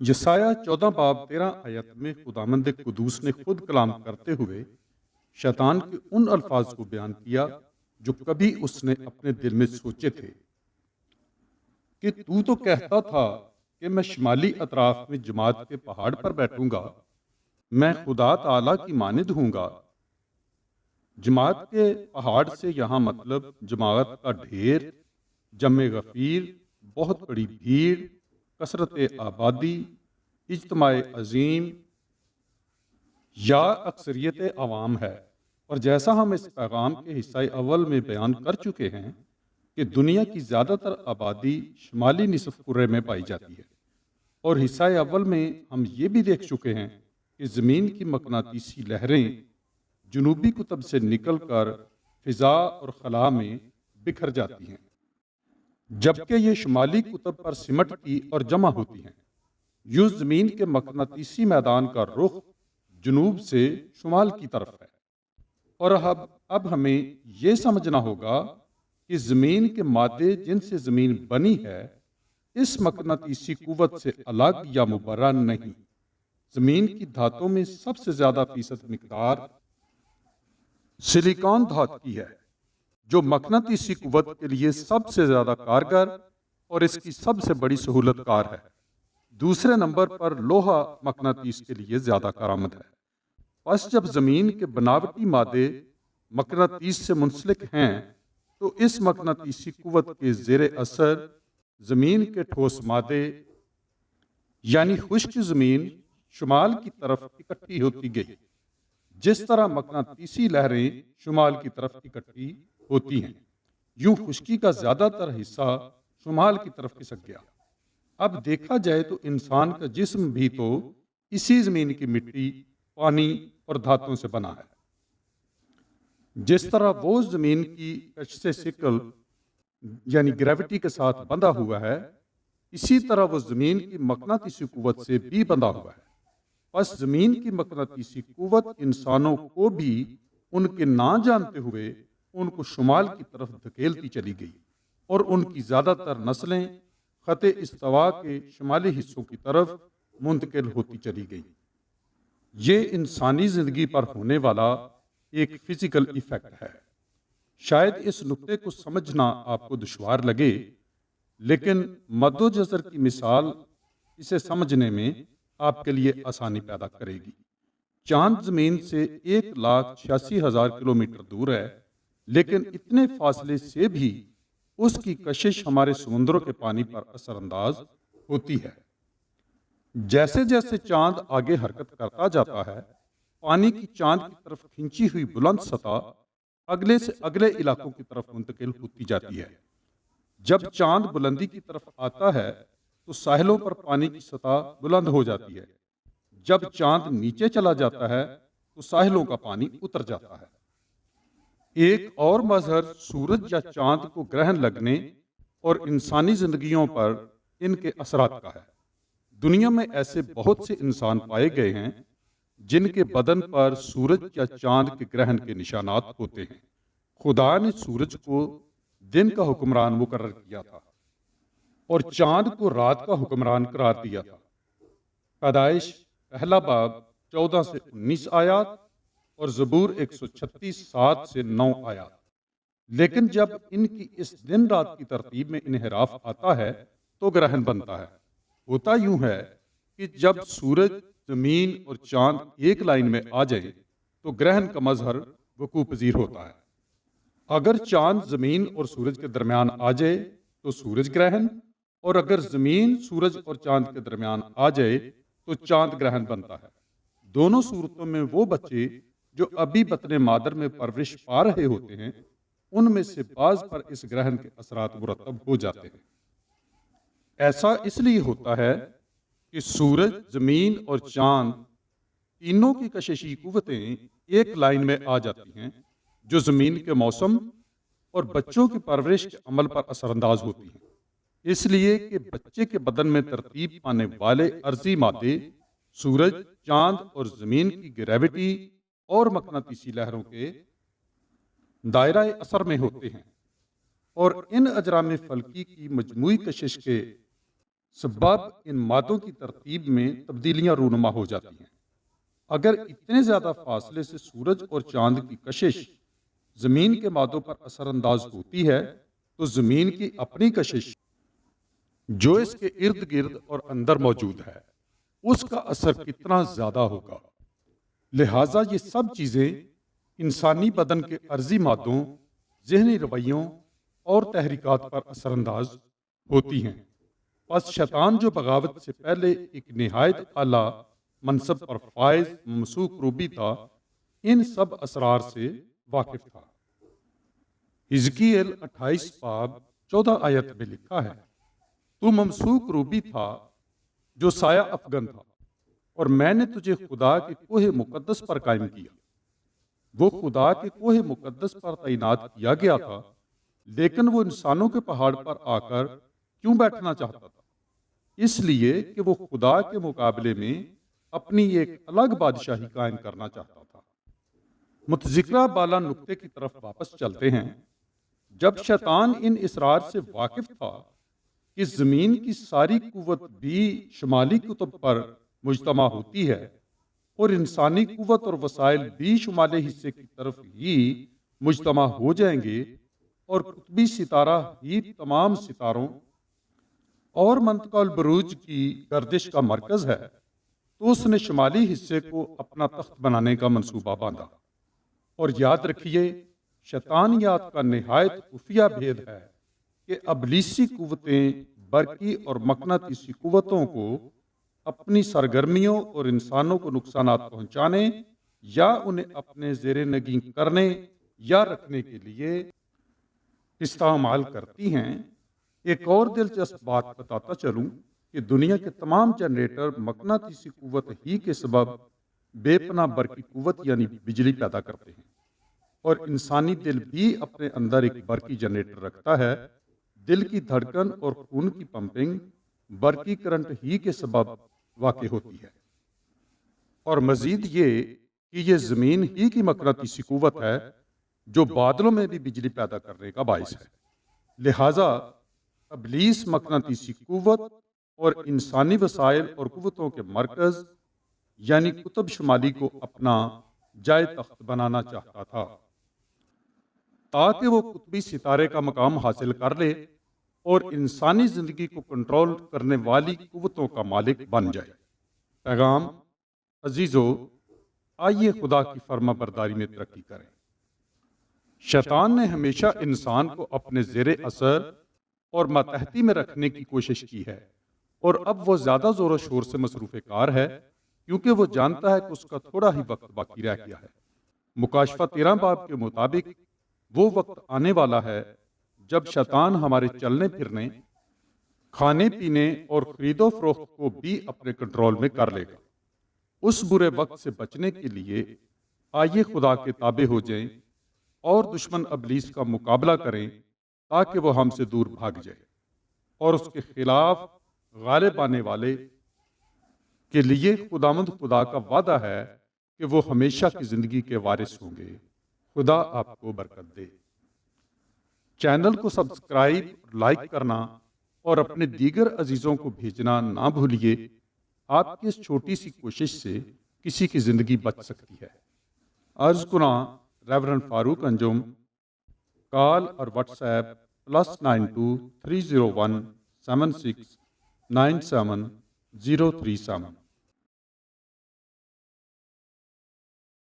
यसाया 14 बाब 13 आयत में खुदामंद कुदूस ने खुद कलाम करते हुए शैतान के उन अल्फाज को बयान किया जो कभी उसने अपने दिल में सोचे थे कि तू तो कहता था कि मैं शिमाली अतराफ में जमात के पहाड़ पर बैठूंगा, मैं खुदा ताला की मानिद हूंगा। जमात के पहाड़ से यहाँ मतलब जमात का ढेर, जमे गफीर, बहुत बड़ी भीड़, कसरत आबादी, इज्तमाए अजीम या अक्सरियत अवाम है। और जैसा हम इस पैगाम के हिस्सा अव्वल में बयान कर चुके हैं कि दुनिया की ज़्यादातर आबादी शुमाली निसफ कुर्रे में पाई जाती है, और हिस्सा अव्वल में हम ये भी देख चुके हैं कि ज़मीन की मकनातीसी लहरें जनूबी कुतब से निकल कर फिज़ा और खला में बिखर जाती हैं, जबकि ये शुमाली कुतब पर सिमटती और जमा होती हैं। यूं ज़मीन के मकनातीसी मैदान का रुख जनूब से शुमाल की तरफ है। और अब हमें ये समझना होगा कि ज़मीन के मादे जिनसे ज़मीन बनी है इस मकनातीसी कुव्वत से अलग या मुबर्रा नहीं। ज़मीन की धातों में सबसे ज़्यादा फीसद मिकदार सिलिकॉन धातु की है, जो मकनातीसी कुव्वत के लिए सबसे ज़्यादा कारगर और इसकी सबसे बड़ी सहूलतकार है। दूसरे नंबर पर लोहा मकनातीस के लिए ज़्यादा कारामद है। बस जब ज़मीन के बनावटी मादे मकनातीस से मुंसलिक हैं तो इस मकनातीसी कुव्वत के ज़ेरे असर ज़मीन के ठोस मादे यानी खुश्क ज़मीन शुमाल की तरफ इकट्ठी होती गई, जिस तरह मकनातीसी लहरें शुमाल की तरफ इकट्ठी होती हैं। यूं खुश्की का ज़्यादातर हिस्सा शुमाल की तरफ खिसक गया। अब देखा जाए तो इंसान का जिस्म भी तो इसी ज़मीन की मिट्टी, पानी और धातुओं से बना है। जिस तरह वो ज़मीन की कश सिकल यानी ग्रेविटी के साथ बंधा हुआ है, इसी तरह वो ज़मीन की मकनातीसी कुव्वत से भी बंधा हुआ है। बस ज़मीन की मकनातीसी कुव्वत इंसानों को भी उनके ना जानते हुए उनको शुमाल की तरफ धकेलती चली गई, और उनकी ज़्यादातर नस्लें खते इस्तवा के शुमाली हिस्सों की तरफ मुंतकिल होती चली गई। ये इंसानी ज़िंदगी पर होने वाला एक फिजिकल इफेक्ट है। शायद इस नुक्ते को समझना आपको दुश्वार लगे, लेकिन मद्दोजज़र की मिसाल इसे समझने में आपके लिए आसानी पैदा करेगी। चांद ज़मीन से 1,86,000 किलोमीटर दूर है, लेकिन इतने फासले से भी उसकी कशिश हमारे समुद्रों के पानी पर असरअंदाज होती है। जैसे जैसे चांद आगे हरकत करता जाता है, पानी की चांद की तरफ खिंची हुई बुलंद सतह अगले से अगले इलाकों की तरफ मुंतकिल होती जाती है। जब चांद बुलंदी की तरफ आता है तो साहिलों पर पानी की सतह बुलंद हो जाती है। जब चांद नीचे चला जाता है तो साहिलों का पानी उतर जाता है। एक और मजहर सूरज या चांद को ग्रहण लगने और इंसानी जिंदगियों पर इनके असरात का है। दुनिया में ऐसे बहुत से इंसान पाए गए हैं जिनके बदन पर सूरज या चांद के ग्रहण के निशानात होते हैं। खुदा ने सूरज को दिन का हुक्मरान मुकर्रर किया था और चांद को रात का हुक्मरान करार दिया था। पैदाइश पहला बाब 14 से 19 आयात और ज़बूर 136 7 से 9 आयात। लेकिन जब इनकी इस दिन रात की तरतीब में इन्हिराफ आता है तो ग्रहण बनता है। होता यूं है कि जब सूरज, जमीन और चांद एक लाइन में आ जाए तो ग्रहण का मजहर वकूअ पजीर होता है। अगर चांद जमीन और सूरज के दरमियान आ जाए तो सूरज ग्रहण, और अगर जमीन सूरज और चांद के दरमियान आ जाए तो चांद ग्रहण बनता है। दोनों सूरतों में वो बच्चे जो अभी बतने मादर में परवरिश पा रहे होते हैं, उनमें से बाज पर इस ग्रहण के असरात मुरतब हो जाते हैं। ऐसा इसलिए होता है कि सूरज, जमीन और चांद तीनों की कशिशी कुव्वतें एक लाइन में आ जाती हैं, जो जमीन के मौसम और बच्चों की परवरिश के अमल पर असरअंदाज होती हैं। इसलिए कि बच्चे के बदन में तरतीब पाने वाले अर्जी मादे सूरज, चांद और जमीन की ग्रेविटी और मकनातीसी लहरों के दायरा असर में होते हैं, और इन अजराम फल्की की मजमूई कशिश के سبب ان مادوں کی ترتیب میں تبدیلیاں رونما ہو جاتی ہیں۔ اگر اتنے زیادہ فاصلے سے سورج اور چاند کی کشش زمین کے مادوں پر اثر انداز ہوتی ہے تو زمین کی اپنی کشش جو اس کے ارد گرد اور اندر موجود ہے اس کا اثر کتنا زیادہ ہوگا۔ لہٰذا یہ سب چیزیں انسانی بدن کے عرضی مادوں، ذہنی رویوں اور تحریکات پر اثر انداز ہوتی ہیں۔ پس شیطان جو بغاوت سے پہلے ایک نہایت اعلیٰ منصب پر فائز ممسوک روبی تھا، ان سب اسرار سے واقف تھا۔ حزقیل 28 باب 14 آیت میں لکھا ہے، تو ممسوک روبی تھا جو سایہ افغن تھا، اور میں نے تجھے خدا کے کوہ مقدس پر قائم کیا۔ وہ خدا کے کوہ مقدس پر تعینات کیا گیا تھا، لیکن وہ انسانوں کے پہاڑ پر آ کر کیوں بیٹھنا چاہتا تھا؟ اس لیے کہ وہ خدا کے مقابلے میں اپنی ایک الگ بادشاہی قائم کرنا چاہتا تھا۔ متذکرہ بالا نقطے کی طرف واپس چلتے ہیں۔ جب شیطان ان اسرار سے واقف تھا کہ زمین کی ساری قوت بھی شمالی قطب پر مجتمع ہوتی ہے اور انسانی قوت اور وسائل بھی شمالی حصے کی طرف ہی مجتمع ہو جائیں گے اور قطبی ستارہ ہی تمام ستاروں اور منطقہ البروج کی گردش کا مرکز ہے، تو اس نے شمالی حصے کو اپنا تخت بنانے کا منصوبہ باندھا۔ اور یاد رکھیے، شیطانیات کا نہایت خفیہ بھید ہے کہ ابلیسی قوتیں برقی اور مقناطیسی قوتوں کو اپنی سرگرمیوں اور انسانوں کو نقصانات پہنچانے یا انہیں اپنے زیر نگین کرنے یا رکھنے کے لیے استعمال کرتی ہیں۔ ایک اور دلچسپ بات بتاتا چلوں کہ دنیا کے تمام جنریٹر مقناطیسی قوت ہی کے سبب بے پناہ برقی قوت یعنی بجلی پیدا کرتے ہیں، اور انسانی دل بھی اپنے اندر ایک برقی جنریٹر رکھتا ہے۔ دل کی دھڑکن اور خون کی پمپنگ برقی کرنٹ ہی کے سبب واقع ہوتی ہے، اور مزید یہ کہ یہ زمین ہی کی مقناطیسی قوت ہے جو بادلوں میں بھی بجلی پیدا کرنے کا باعث ہے۔ لہٰذا ابلیس مقناطیسی قوت اور انسانی وسائل اور قوتوں کے مرکز یعنی قطب شمالی کو اپنا جائے تخت بنانا چاہتا تھا تاکہ وہ قطبی ستارے کا مقام حاصل کر لے اور انسانی زندگی کو کنٹرول کرنے والی قوتوں کا مالک بن جائے۔ پیغام: عزیزو، آئیے خدا کی فرما برداری میں ترقی کریں۔ شیطان نے ہمیشہ انسان کو اپنے زیر اثر اور ماتحتی میں رکھنے کی کوشش کی ہے، اور اب وہ زیادہ زور و شور سے مصروف کار ہے کیونکہ وہ جانتا ہے کہ اس کا تھوڑا ہی وقت باقی رہ گیا ہے۔ مکاشفہ 13 باب کے مطابق وہ وقت آنے والا ہے جب شیطان ہمارے چلنے پھرنے، کھانے پینے اور خرید و فروخت کو بھی اپنے کنٹرول میں کر لے گا۔ اس برے وقت سے بچنے کے لیے آئیے خدا کے تابع ہو جائیں اور دشمن ابلیس کا مقابلہ کریں تاکہ وہ ہم سے دور بھاگ جائے، اور اس کے خلاف غالب آنے والے کے لیے خداوند خدا کا وعدہ ہے کہ وہ ہمیشہ کی زندگی کے وارث ہوں گے۔ خدا آپ کو برکت دے۔ چینل کو سبسکرائب، لائک کرنا اور اپنے دیگر عزیزوں کو بھیجنا نہ بھولیے۔ آپ کی اس چھوٹی سی کوشش سے کسی کی زندگی بچ سکتی ہے۔ عرض گناہ ریورنڈ فاروق انجم، کال اور واٹس ایپ +92 301 76 97 037۔